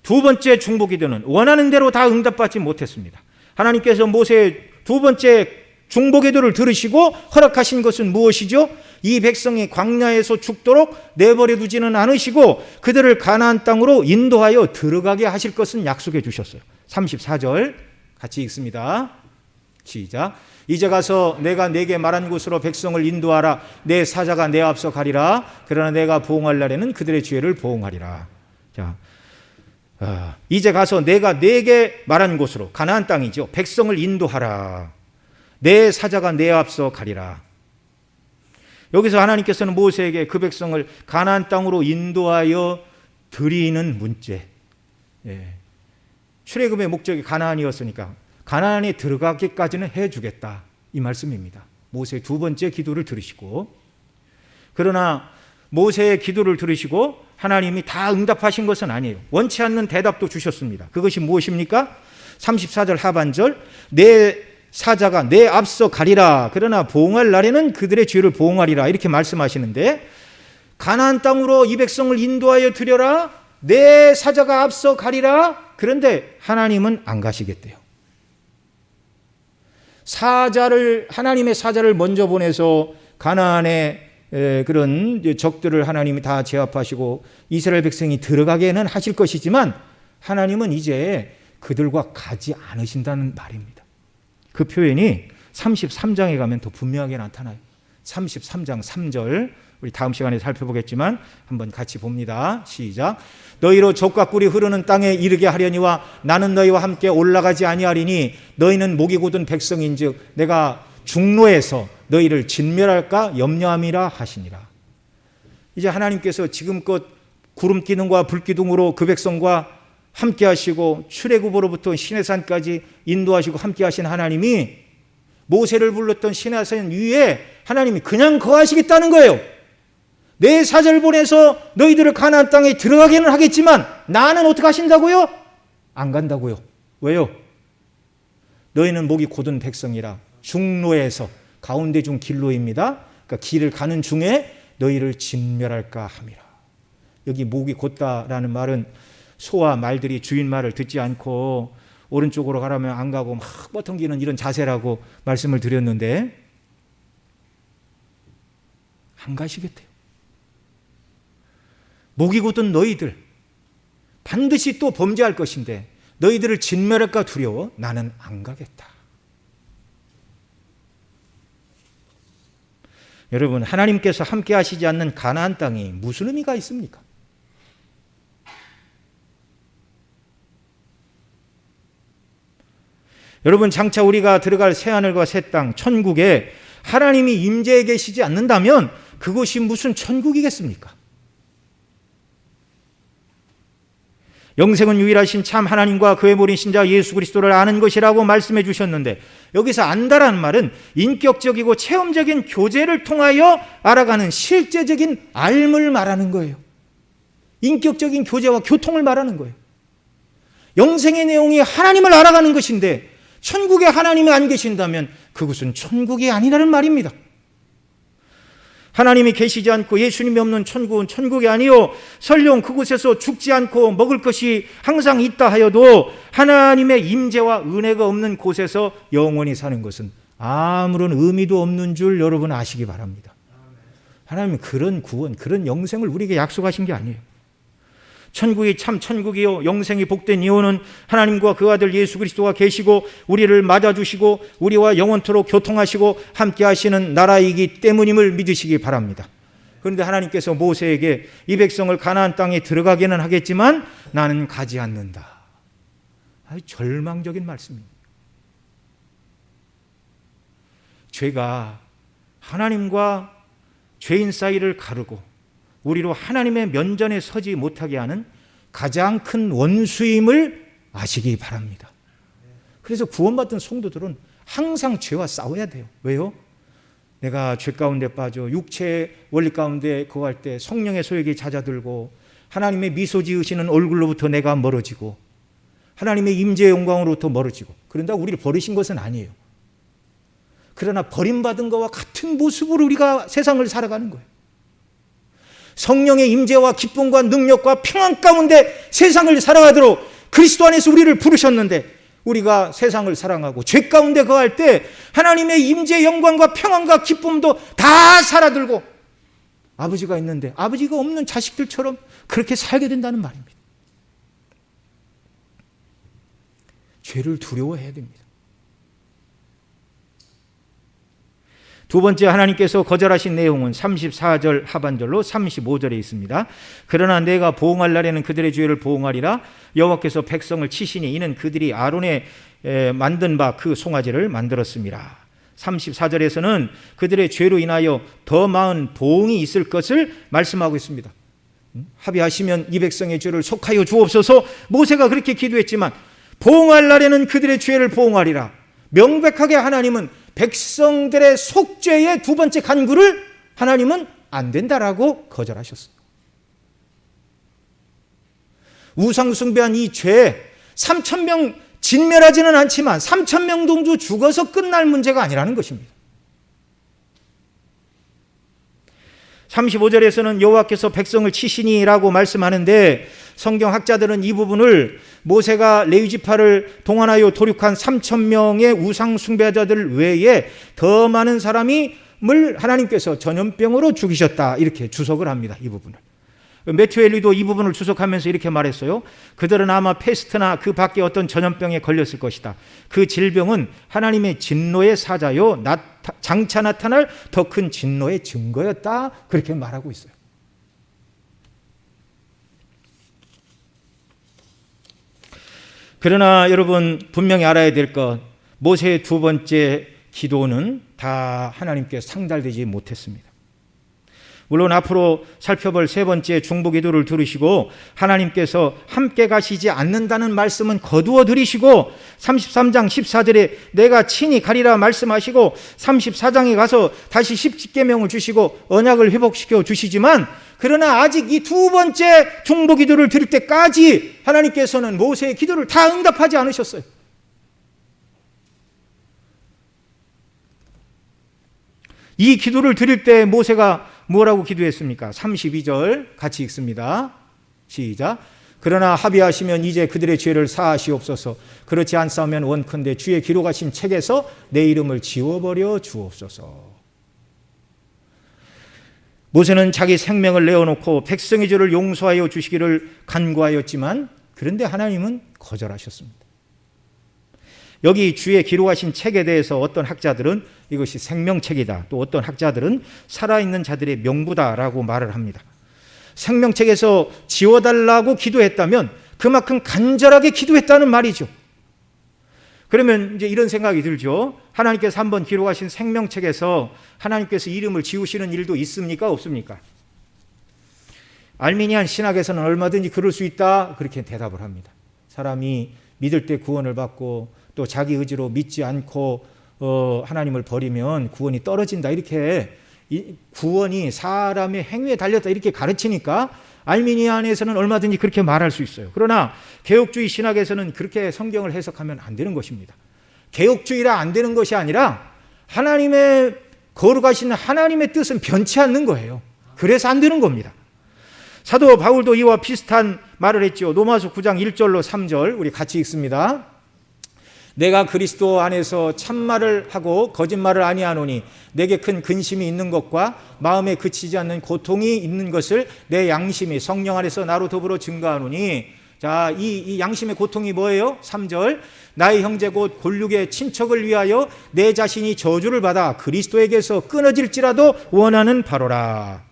두 번째 중보기도는 원하는 대로 다 응답받지 못했습니다. 하나님께서 모세의 두 번째 중보기도를 들으시고 허락하신 것은 무엇이죠? 이 백성이 광야에서 죽도록 내버려 두지는 않으시고 그들을 가나안 땅으로 인도하여 들어가게 하실 것은 약속해 주셨어요. 34절 같이 읽습니다. 시작. 이제 가서 내가 내게 말한 곳으로 백성을 인도하라. 내 사자가 내 앞서 가리라. 그러나 내가 보응할 날에는 그들의 죄를 보응하리라. 자, 이제 가서 내가 내게 말한 곳으로, 가나안 땅이죠, 백성을 인도하라. 내 사자가 내 앞서 가리라. 여기서 하나님께서는 모세에게 그 백성을 가나안 땅으로 인도하여 드리는 문제, 출애굽의 목적이 가나안이었으니까 가나안에 들어가기까지는 해주겠다, 이 말씀입니다. 모세의 두 번째 기도를 들으시고, 그러나 모세의 기도를 들으시고 하나님이 다 응답하신 것은 아니에요. 원치 않는 대답도 주셨습니다. 그것이 무엇입니까? 34절 하반절, 내 사자가 내 앞서 가리라. 그러나 보응할 날에는 그들의 죄를 보응하리라. 이렇게 말씀하시는데, 가나안 땅으로 이 백성을 인도하여 드려라. 내 사자가 앞서 가리라. 그런데 하나님은 안 가시겠대요. 하나님의 사자를 먼저 보내서 가나안의 그런 적들을 하나님이 다 제압하시고 이스라엘 백성이 들어가게는 하실 것이지만 하나님은 이제 그들과 가지 않으신다는 말입니다. 그 표현이 33장에 가면 더 분명하게 나타나요. 33장 3절, 우리 다음 시간에 살펴보겠지만 한번 같이 봅니다. 시작. 너희로 젖과 꿀이 흐르는 땅에 이르게 하려니와 나는 너희와 함께 올라가지 아니하리니 너희는 목이 곧은 백성인즉 내가 중로에서 너희를 진멸할까 염려함이라 하시니라. 이제 하나님께서 지금껏 구름 기둥과 불 기둥으로 그 백성과 함께 하시고 출애굽으로부터 시내산까지 인도하시고 함께 하신 하나님이 모세를 불렀던 시내산 위에 하나님이 그냥 거하시겠다는 거예요. 내 사자를 보내서 너희들을 가나안 땅에 들어가게는 하겠지만 나는 어떻게 하신다고요? 안 간다고요. 왜요? 너희는 목이 곧은 백성이라 중로에서, 가운데 중 길로입니다. 그러니까 길을 가는 중에 너희를 진멸할까 함이라. 여기 목이 곧다라는 말은 소와 말들이 주인 말을 듣지 않고 오른쪽으로 가라면 안 가고 막 뻗통기는 이런 자세라고 말씀을 드렸는데 안 가시겠대요. 목이 곧은 너희들 반드시 또 범죄할 것인데 너희들을 진멸할까 두려워 나는 안 가겠다. 여러분, 하나님께서 함께 하시지 않는 가나안 땅이 무슨 의미가 있습니까? 여러분, 장차 우리가 들어갈 새하늘과 새 땅, 천국에 하나님이 임재해 계시지 않는다면 그것이 무슨 천국이겠습니까? 영생은 유일하신 참 하나님과 그의 모린 신자 예수 그리스도를 아는 것이라고 말씀해 주셨는데, 여기서 안다라는 말은 인격적이고 체험적인 교제를 통하여 알아가는 실제적인 알물 말하는 거예요. 인격적인 교제와 교통을 말하는 거예요. 영생의 내용이 하나님을 알아가는 것인데 천국에 하나님이 안 계신다면 그것은 천국이 아니라는 말입니다. 하나님이 계시지 않고 예수님이 없는 천국은 천국이 아니요, 설령 그곳에서 죽지 않고 먹을 것이 항상 있다 하여도 하나님의 임재와 은혜가 없는 곳에서 영원히 사는 것은 아무런 의미도 없는 줄 여러분 아시기 바랍니다. 하나님은 그런 구원, 그런 영생을 우리에게 약속하신 게 아니에요. 천국이 참 천국이요 영생이 복된 이유는 하나님과 그 아들 예수 그리스도가 계시고 우리를 맞아주시고 우리와 영원토록 교통하시고 함께 하시는 나라이기 때문임을 믿으시기 바랍니다. 그런데 하나님께서 모세에게 이 백성을 가나안 땅에 들어가게는 하겠지만 나는 가지 않는다. 아주 절망적인 말씀입니다. 죄가 하나님과 죄인 사이를 가르고 우리로 하나님의 면전에 서지 못하게 하는 가장 큰 원수임을 아시기 바랍니다. 그래서 구원받은 성도들은 항상 죄와 싸워야 돼요. 왜요? 내가 죄 가운데 빠져 육체의 원리 가운데 거할 때 성령의 소욕이 잦아들고 하나님의 미소 지으시는 얼굴로부터 내가 멀어지고 하나님의 임재의 영광으로부터 멀어지고, 그런다고 우리를 버리신 것은 아니에요. 그러나 버림받은 것과 같은 모습으로 우리가 세상을 살아가는 거예요. 성령의 임재와 기쁨과 능력과 평안 가운데 세상을 살아가도록 그리스도 안에서 우리를 부르셨는데, 우리가 세상을 사랑하고 죄 가운데 거할 때 하나님의 임재 영광과 평안과 기쁨도 다 사라들고 아버지가 있는데 아버지가 없는 자식들처럼 그렇게 살게 된다는 말입니다. 죄를 두려워해야 됩니다. 두 번째, 하나님께서 거절하신 내용은 34절 하반절로 35절에 있습니다. 그러나 내가 보응할 날에는 그들의 죄를 보응하리라. 여호와께서 백성을 치시니 이는 그들이 아론의 만든 바 그 송아지를 만들었습니다. 34절에서는 그들의 죄로 인하여 더 많은 보응이 있을 것을 말씀하고 있습니다. 합의하시면 이 백성의 죄를 속하여 주옵소서. 모세가 그렇게 기도했지만 보응할 날에는 그들의 죄를 보응하리라. 명백하게 하나님은 백성들의 속죄의 두 번째 간구를 하나님은 안 된다라고 거절하셨어요. 우상숭배한 이 죄 3,000명 진멸하지는 않지만 3,000명 정도 죽어서 끝날 문제가 아니라는 것입니다. 35절에서는 여호와께서 백성을 치시니라고 말씀하는데, 성경학자들은 이 부분을 모세가 레위지파를 동원하여 도륙한 3,000명의 우상 숭배자들 외에 더 많은 사람을 하나님께서 전염병으로 죽이셨다, 이렇게 주석을 합니다. 이 부분을. 매튜 헨리도 이 부분을 주석하면서 이렇게 말했어요. 그들은 아마 페스트나 그 밖에 어떤 전염병에 걸렸을 것이다. 그 질병은 하나님의 진노의 사자요 장차 나타날 더 큰 진노의 증거였다, 그렇게 말하고 있어요. 그러나 여러분 분명히 알아야 될 것, 모세의 두 번째 기도는 다 하나님께 상달되지 못했습니다. 물론 앞으로 살펴볼 세 번째 중보기도를 들으시고 하나님께서 함께 가시지 않는다는 말씀은 거두어 들이시고 33장 14절에 내가 친히 가리라 말씀하시고 34장에 가서 다시 10계명을 주시고 언약을 회복시켜 주시지만, 그러나 아직 이 두 번째 중보기도를 드릴 때까지 하나님께서는 모세의 기도를 다 응답하지 않으셨어요. 이 기도를 드릴 때 모세가 뭐라고 기도했습니까? 32절 같이 읽습니다. 시작. 그러나 합의하시면 이제 그들의 죄를 사하시옵소서. 그렇지 않사오면 원컨대 주의 기록하신 책에서 내 이름을 지워버려 주옵소서. 모세는 자기 생명을 내어놓고 백성의 죄를 용서하여 주시기를 간구하였지만, 그런데 하나님은 거절하셨습니다. 여기 주의 기록하신 책에 대해서 어떤 학자들은 이것이 생명책이다, 또 어떤 학자들은 살아있는 자들의 명부다라고 말을 합니다. 생명책에서 지워달라고 기도했다면 그만큼 간절하게 기도했다는 말이죠. 그러면 이제 이런 생각이 들죠. 하나님께서 한번 기록하신 생명책에서 하나님께서 이름을 지우시는 일도 있습니까? 없습니까? 알미니안 신학에서는 얼마든지 그럴 수 있다, 그렇게 대답을 합니다. 사람이 믿을 때 구원을 받고 또 자기 의지로 믿지 않고 하나님을 버리면 구원이 떨어진다, 이렇게 구원이 사람의 행위에 달렸다, 이렇게 가르치니까 알미니안에서는 얼마든지 그렇게 말할 수 있어요. 그러나 개혁주의 신학에서는 그렇게 성경을 해석하면 안 되는 것입니다. 개혁주의라 안 되는 것이 아니라 하나님의 거룩하신 하나님의 뜻은 변치 않는 거예요. 그래서 안 되는 겁니다. 사도 바울도 이와 비슷한 말을 했죠. 로마서 9장 1절로 3절 우리 같이 읽습니다. 내가 그리스도 안에서 참말을 하고 거짓말을 아니하노니 내게 큰 근심이 있는 것과 마음에 그치지 않는 고통이 있는 것을 내 양심이 성령 안에서 나로 더불어 증거하노니. 자, 이 양심의 고통이 뭐예요? 3절. 나의 형제 곧 골육의 친척을 위하여 내 자신이 저주를 받아 그리스도에게서 끊어질지라도 원하는 바로라.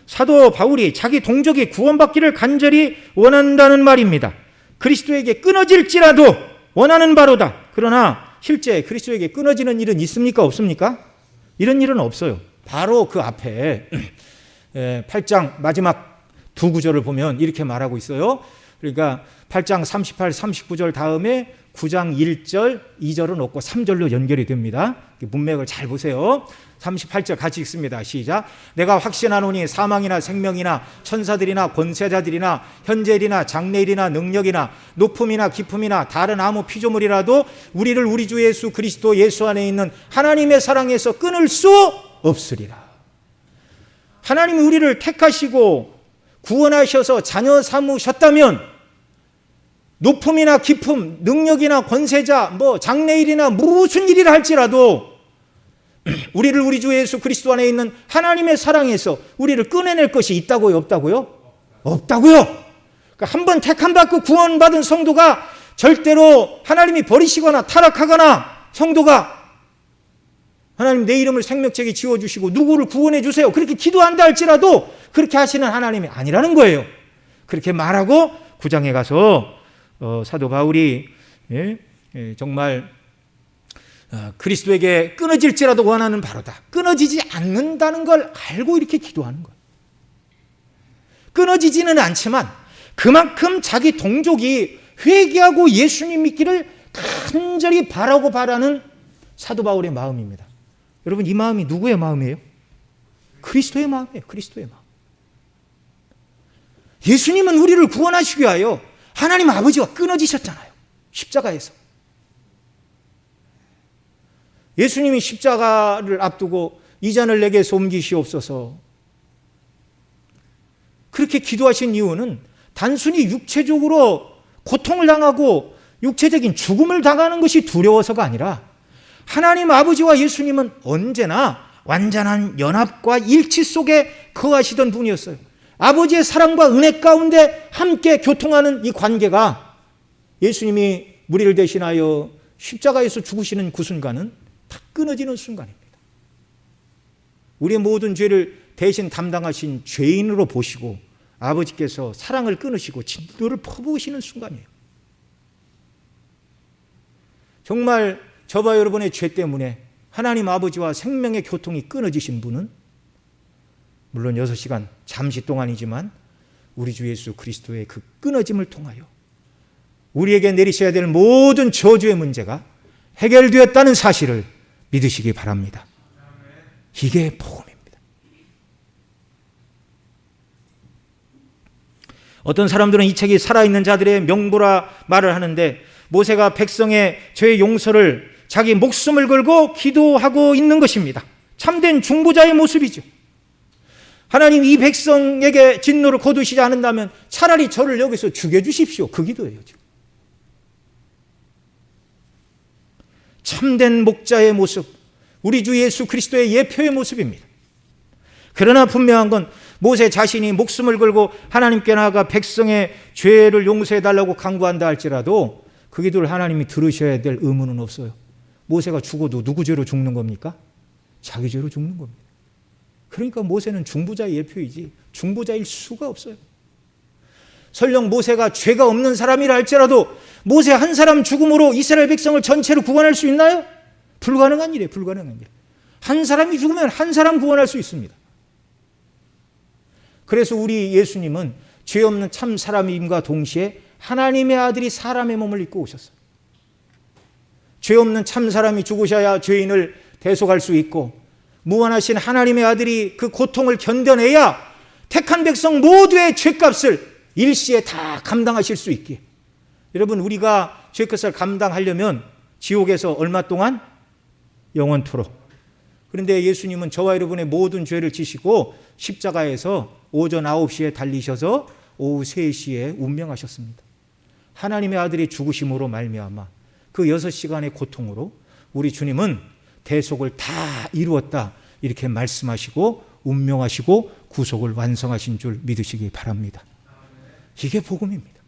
사도 바울이 자기 동족이 구원받기를 간절히 원한다는 말입니다. 그리스도에게 끊어질지라도 원하는 바로다. 그러나 실제 그리스도에게 끊어지는 일은 있습니까? 없습니까? 이런 일은 없어요. 바로 그 앞에 8장 마지막 두 구절을 보면 이렇게 말하고 있어요. 그러니까 8장 38, 39절 다음에 9장 1절, 2절은 없고 3절로 연결이 됩니다. 문맥을 잘 보세요. 38절 같이 읽습니다. 시작. 내가 확신하노니 사망이나 생명이나 천사들이나 권세자들이나 현재일이나 장래일이나 능력이나 높음이나 깊음이나 다른 아무 피조물이라도 우리를 우리 주 예수 그리스도 예수 안에 있는 하나님의 사랑에서 끊을 수 없으리라. 하나님이 우리를 택하시고 구원하셔서 자녀 삼으셨다면 높음이나 깊음, 능력이나 권세자, 장래일이나 무슨 일이라 할지라도 우리를 우리 주 예수 그리스도 안에 있는 하나님의 사랑에서 우리를 끊어낼 것이 있다고요? 없다고요? 없다고요. 그러니까 한번 택함받고 구원받은 성도가 절대로 하나님이 버리시거나 타락하거나 성도가 하나님 내 이름을 생명책에 지워주시고 누구를 구원해 주세요, 그렇게 기도한다 할지라도 그렇게 하시는 하나님이 아니라는 거예요. 그렇게 말하고 9장에 가서 사도 바울이 정말 그리스도에게 끊어질지라도 원하는 바로다. 끊어지지 않는다는 걸 알고 이렇게 기도하는 거예요. 끊어지지는 않지만 그만큼 자기 동족이 회개하고 예수님 믿기를 간절히 바라는 사도 바울의 마음입니다. 여러분, 이 마음이 누구의 마음이에요? 그리스도의 마음이에요. 그리스도의 마음. 예수님은 우리를 구원하시기 위하여 하나님 아버지와 끊어지셨잖아요. 십자가에서. 예수님이 십자가를 앞두고 이 잔을 내게서 옮기시옵소서 그렇게 기도하신 이유는 단순히 육체적으로 고통을 당하고 육체적인 죽음을 당하는 것이 두려워서가 아니라 하나님 아버지와 예수님은 언제나 완전한 연합과 일치 속에 거하시던 분이었어요. 아버지의 사랑과 은혜 가운데 함께 교통하는 이 관계가 예수님이 우리를 대신하여 십자가에서 죽으시는 그 순간은 다 끊어지는 순간입니다. 우리의 모든 죄를 대신 담당하신 죄인으로 보시고 아버지께서 사랑을 끊으시고 진노를 퍼부으시는 순간이에요. 정말 저와 여러분의 죄 때문에 하나님 아버지와 생명의 교통이 끊어지신 분은 물론 6시간 잠시 동안이지만 우리 주 예수 그리스도의 그 끊어짐을 통하여 우리에게 내리셔야 될 모든 저주의 문제가 해결되었다는 사실을 믿으시기 바랍니다. 이게 복음입니다. 어떤 사람들은 이 책이 살아있는 자들의 명부라 말을 하는데 모세가 백성의 죄 용서를 자기 목숨을 걸고 기도하고 있는 것입니다. 참된 중보자의 모습이죠. 하나님 이 백성에게 진노를 거두시지 않는다면 차라리 저를 여기서 죽여주십시오. 그 기도예요. 지금. 참된 목자의 모습, 우리 주 예수 그리스도의 예표의 모습입니다. 그러나 분명한 건 모세 자신이 목숨을 걸고 하나님께 나아가 백성의 죄를 용서해달라고 간구한다 할지라도 그 기도를 하나님이 들으셔야 될 의무는 없어요. 모세가 죽어도 누구 죄로 죽는 겁니까? 자기 죄로 죽는 겁니다. 그러니까 모세는 중보자의 예표이지 중보자일 수가 없어요. 설령 모세가 죄가 없는 사람이라 할지라도 모세 한 사람 죽음으로 이스라엘 백성을 전체로 구원할 수 있나요? 불가능한 일이에요. 불가능한 일. 한 사람이 죽으면 한 사람 구원할 수 있습니다. 그래서 우리 예수님은 죄 없는 참 사람임과 동시에 하나님의 아들이 사람의 몸을 입고 오셨어요. 죄 없는 참 사람이 죽으셔야 죄인을 대속할 수 있고, 무한하신 하나님의 아들이 그 고통을 견뎌내야 택한 백성 모두의 죄값을 일시에 다 감당하실 수 있기에, 여러분, 우리가 죄값을 감당하려면 지옥에서 얼마 동안? 영원토록. 그런데 예수님은 저와 여러분의 모든 죄를 지시고 십자가에서 오전 9시에 달리셔서 오후 3시에 운명하셨습니다. 하나님의 아들이 죽으심으로 말미암아 그 6시간의 고통으로 우리 주님은 대속을 다 이루었다, 이렇게 말씀하시고 운명하시고 구속을 완성하신 줄 믿으시기 바랍니다. 이게 복음입니다.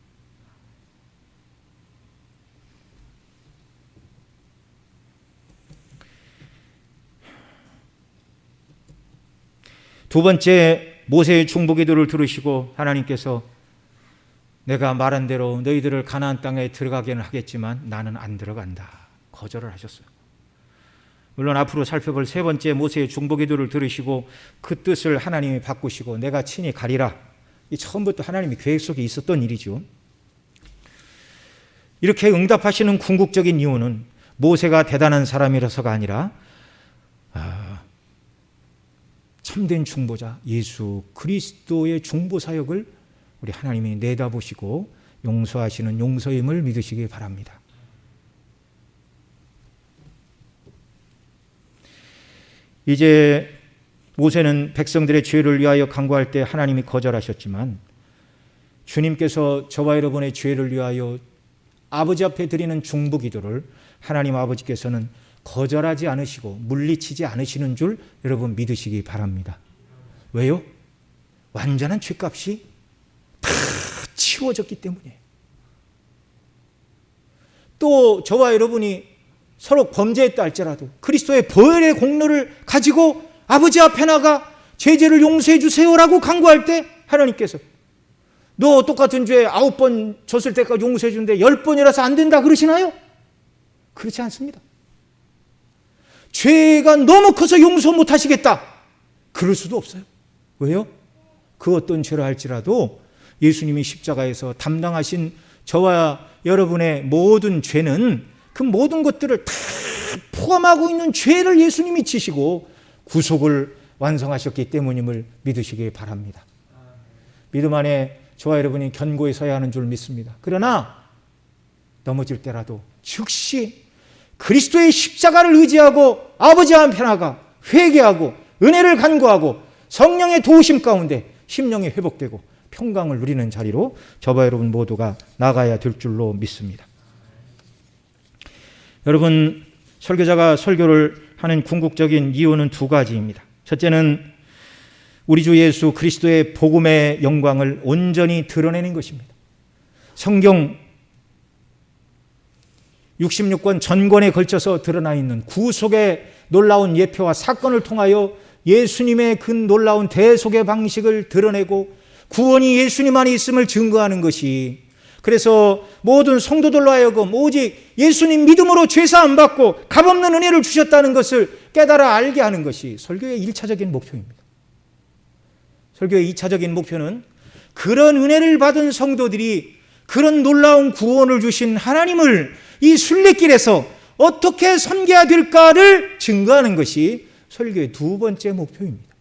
두 번째, 모세의 중보기도를 들으시고 하나님께서 내가 말한 대로 너희들을 가나안 땅에 들어가게는 하겠지만 나는 안 들어간다, 거절을 하셨어요. 물론 앞으로 살펴볼 세 번째 모세의 중보기도를 들으시고 그 뜻을 하나님이 바꾸시고 내가 친히 가리라, 이 처음부터 하나님이 계획 속에 있었던 일이죠. 이렇게 응답하시는 궁극적인 이유는 모세가 대단한 사람이라서가 아니라 참된 중보자 예수 그리스도의 중보 사역을 우리 하나님이 내다보시고 용서하시는 용서임을 믿으시기 바랍니다. 이제 모세는 백성들의 죄를 위하여 간구할 때 하나님이 거절하셨지만, 주님께서 저와 여러분의 죄를 위하여 아버지 앞에 드리는 중보기도를 하나님 아버지께서는 거절하지 않으시고 물리치지 않으시는 줄 여러분 믿으시기 바랍니다. 왜요? 완전한 죄값이 다 치워졌기 때문이에요. 또 저와 여러분이 서로 범죄했다 할지라도 그리스도의 보혈의 공로를 가지고 아버지 앞에 나가 죄를 용서해 주세요라고 간구할 때 하나님께서 너 똑같은 죄 9번 졌을 때까지 용서해 주는데 10번이라서 안 된다 그러시나요? 그렇지 않습니다. 죄가 너무 커서 용서 못 하시겠다, 그럴 수도 없어요. 왜요? 그 어떤 죄라 할지라도 예수님이 십자가에서 담당하신 저와 여러분의 모든 죄는 그 모든 것들을 다 포함하고 있는 죄를 예수님이 지시고 구속을 완성하셨기 때문임을 믿으시기 바랍니다. 믿음 안에 저와 여러분이 견고히 서야 하는 줄 믿습니다. 그러나 넘어질 때라도 즉시 그리스도의 십자가를 의지하고 아버지 앞에 나가 회개하고 은혜를 간구하고 성령의 도우심 가운데 심령이 회복되고 평강을 누리는 자리로 저와 여러분 모두가 나가야 될 줄로 믿습니다. 여러분, 설교자가 설교를 하는 궁극적인 이유는 두 가지입니다. 첫째는 우리 주 예수 그리스도의 복음의 영광을 온전히 드러내는 것입니다. 성경 66권 전권에 걸쳐서 드러나 있는 구속의 놀라운 예표와 사건을 통하여 예수님의 그 놀라운 대속의 방식을 드러내고 구원이 예수님 안에 있음을 증거하는 것이, 그래서 모든 성도들로 하여금 오직 예수님 믿음으로 죄사함 받고 값없는 은혜를 주셨다는 것을 깨달아 알게 하는 것이 설교의 1차적인 목표입니다. 설교의 2차적인 목표는 그런 은혜를 받은 성도들이 그런 놀라운 구원을 주신 하나님을 이 순례길에서 어떻게 섬겨야 될까를 증거하는 것이 설교의 두 번째 목표입니다.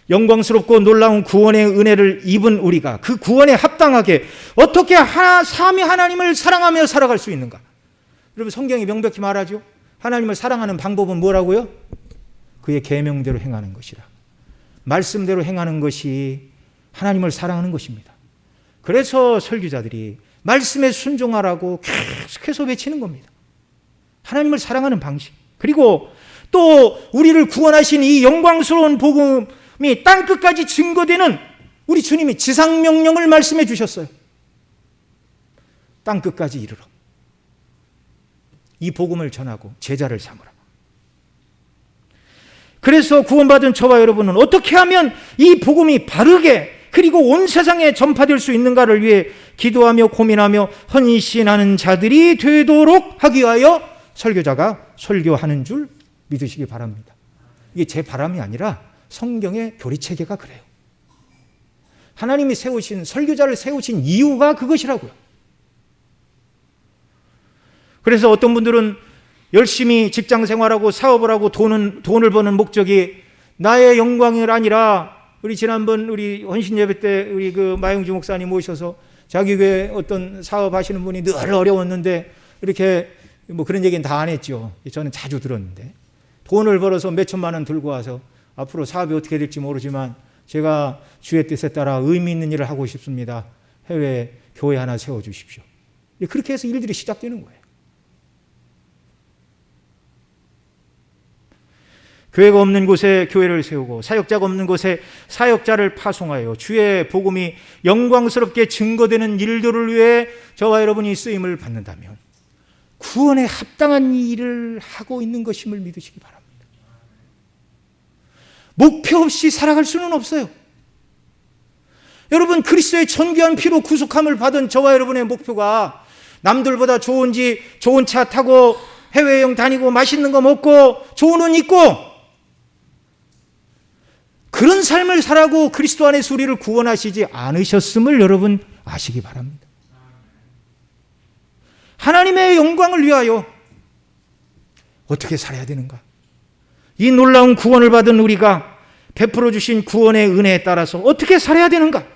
영광스럽고 놀라운 구원의 은혜를 입은 우리가 그 구원에 합당하게 어떻게 삼위 하나님을 사랑하며 살아갈 수 있는가? 여러분, 성경이 명백히 말하죠. 하나님을 사랑하는 방법은 뭐라고요? 그의 계명대로 행하는 것이라. 말씀대로 행하는 것이 하나님을 사랑하는 것입니다. 그래서 설교자들이 말씀에 순종하라고 계속해서 외치는 겁니다. 하나님을 사랑하는 방식. 그리고 또 우리를 구원하신 이 영광스러운 복음이 땅끝까지 증거되는 우리 주님이 지상명령을 말씀해 주셨어요. 땅끝까지 이르러 이 복음을 전하고 제자를 삼으라. 그래서 구원받은 저와 여러분은 어떻게 하면 이 복음이 바르게 그리고 온 세상에 전파될 수 있는가를 위해 기도하며 고민하며 헌신하는 자들이 되도록 하기 위하여 설교자가 설교하는 줄 믿으시기 바랍니다. 이게 제 바람이 아니라 성경의 교리체계가 그래요. 하나님이 세우신, 설교자를 세우신 이유가 그것이라고요. 그래서 어떤 분들은 열심히 직장 생활하고 사업을 하고 돈을 버는 목적이 나의 영광이 아니라, 우리 지난번 우리 헌신 예배 때 우리 그 마영주 목사님 모셔서 자기 교회 어떤 사업 하시는 분이 늘 어려웠는데 이렇게 뭐 그런 얘기는 다 안 했죠. 저는 자주 들었는데 돈을 벌어서 몇 천만 원 들고 와서 앞으로 사업이 어떻게 될지 모르지만 제가 주의 뜻에 따라 의미 있는 일을 하고 싶습니다. 해외에 교회 하나 세워주십시오. 그렇게 해서 일들이 시작되는 거예요. 교회가 없는 곳에 교회를 세우고 사역자가 없는 곳에 사역자를 파송하여 주의 복음이 영광스럽게 증거되는 일들을 위해 저와 여러분이 쓰임을 받는다면 구원에 합당한 일을 하고 있는 것임을 믿으시기 바랍니다. 목표 없이 살아갈 수는 없어요. 여러분, 그리스도의 존귀한 피로 구속함을 받은 저와 여러분의 목표가 남들보다 좋은 차 타고 해외여행 다니고 맛있는 거 먹고 좋은 옷 입고 그런 삶을 살아고 그리스도 안에서 우리를 구원하시지 않으셨음을 여러분 아시기 바랍니다. 하나님의 영광을 위하여 어떻게 살아야 되는가? 이 놀라운 구원을 받은 우리가 베풀어 주신 구원의 은혜에 따라서 어떻게 살아야 되는가?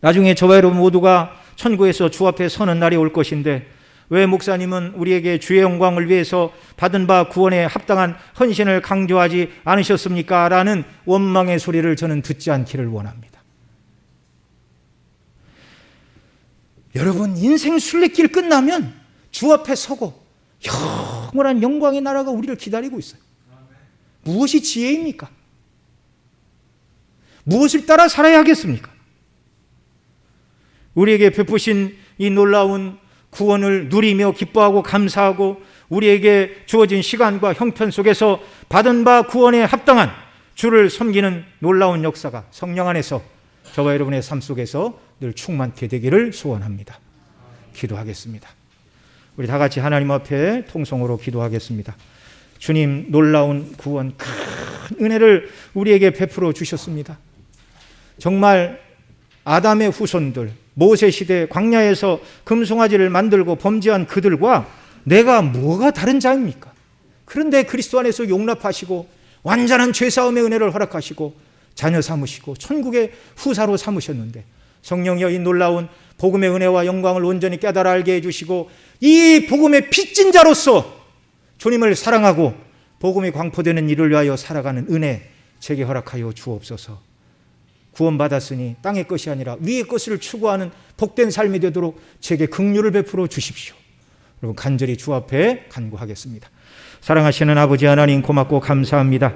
나중에 저와 여러분 모두가 천국에서 주 앞에 서는 날이 올 것인데 왜 목사님은 우리에게 주의 영광을 위해서 받은 바 구원에 합당한 헌신을 강조하지 않으셨습니까? 라는 원망의 소리를 저는 듣지 않기를 원합니다. 여러분, 인생 순례길 끝나면 주 앞에 서고 영원한 영광의 나라가 우리를 기다리고 있어요. 무엇이 지혜입니까? 무엇을 따라 살아야 하겠습니까? 우리에게 베푸신 이 놀라운 구원을 누리며 기뻐하고 감사하고 우리에게 주어진 시간과 형편 속에서 받은 바 구원에 합당한 주를 섬기는 놀라운 역사가 성령 안에서 저와 여러분의 삶 속에서 늘 충만케 되기를 소원합니다. 기도하겠습니다. 우리 다 같이 하나님 앞에 통성으로 기도하겠습니다. 주님, 놀라운 구원, 큰 은혜를 우리에게 베풀어 주셨습니다. 정말 아담의 후손들, 모세 시대 광야에서 금송아지를 만들고 범죄한 그들과 내가 뭐가 다른 자입니까? 그런데 그리스도 안에서 용납하시고 완전한 죄사함의 은혜를 허락하시고 자녀 삼으시고 천국의 후사로 삼으셨는데 성령이여 이 놀라운 복음의 은혜와 영광을 온전히 깨달아 알게 해주시고 이 복음의 빚진 자로서 주님을 사랑하고 복음이 광포되는 일을 위하여 살아가는 은혜 제게 허락하여 주옵소서. 구원받았으니 땅의 것이 아니라 위의 것을 추구하는 복된 삶이 되도록 제게 긍휼을 베풀어 주십시오. 여러분 간절히 주 앞에 간구하겠습니다. 사랑하시는 아버지 하나님 고맙고 감사합니다.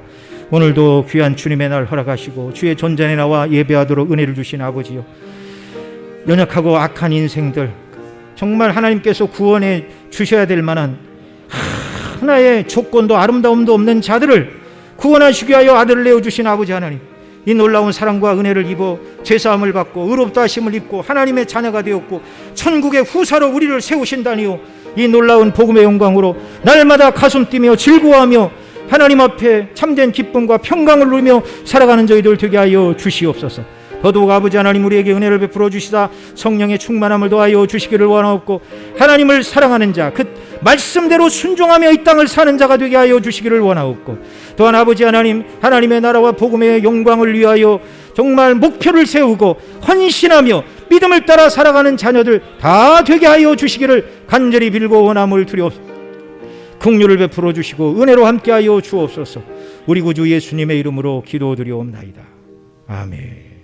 오늘도 귀한 주님의 날 허락하시고 주의 존전에 나와 예배하도록 은혜를 주신 아버지요, 연약하고 악한 인생들 정말 하나님께서 구원해 주셔야 될 만한 하나의 조건도 아름다움도 없는 자들을 구원하시기 위하여 아들을 내어주신 아버지 하나님, 이 놀라운 사랑과 은혜를 입어 죄사함을 받고 의롭다 하심을 입고 하나님의 자녀가 되었고 천국의 후사로 우리를 세우신다니요, 이 놀라운 복음의 영광으로 날마다 가슴 뛰며 즐거워하며 하나님 앞에 참된 기쁨과 평강을 누리며 살아가는 저희들 되게 하여 주시옵소서. 더더욱 아버지 하나님 우리에게 은혜를 베풀어 주시다 성령의 충만함을 더하여 주시기를 원하옵고 하나님을 사랑하는 자, 그 말씀대로 순종하며 이 땅을 사는 자가 되게 하여 주시기를 원하옵고 또한 아버지 하나님, 하나님의 나라와 복음의 영광을 위하여 정말 목표를 세우고 헌신하며 믿음을 따라 살아가는 자녀들 다 되게 하여 주시기를 간절히 빌고 원함을 드리옵소서. 긍휼을 베풀어 주시고 은혜로 함께하여 주옵소서. 우리 구주 예수님의 이름으로 기도드리옵나이다. 아멘.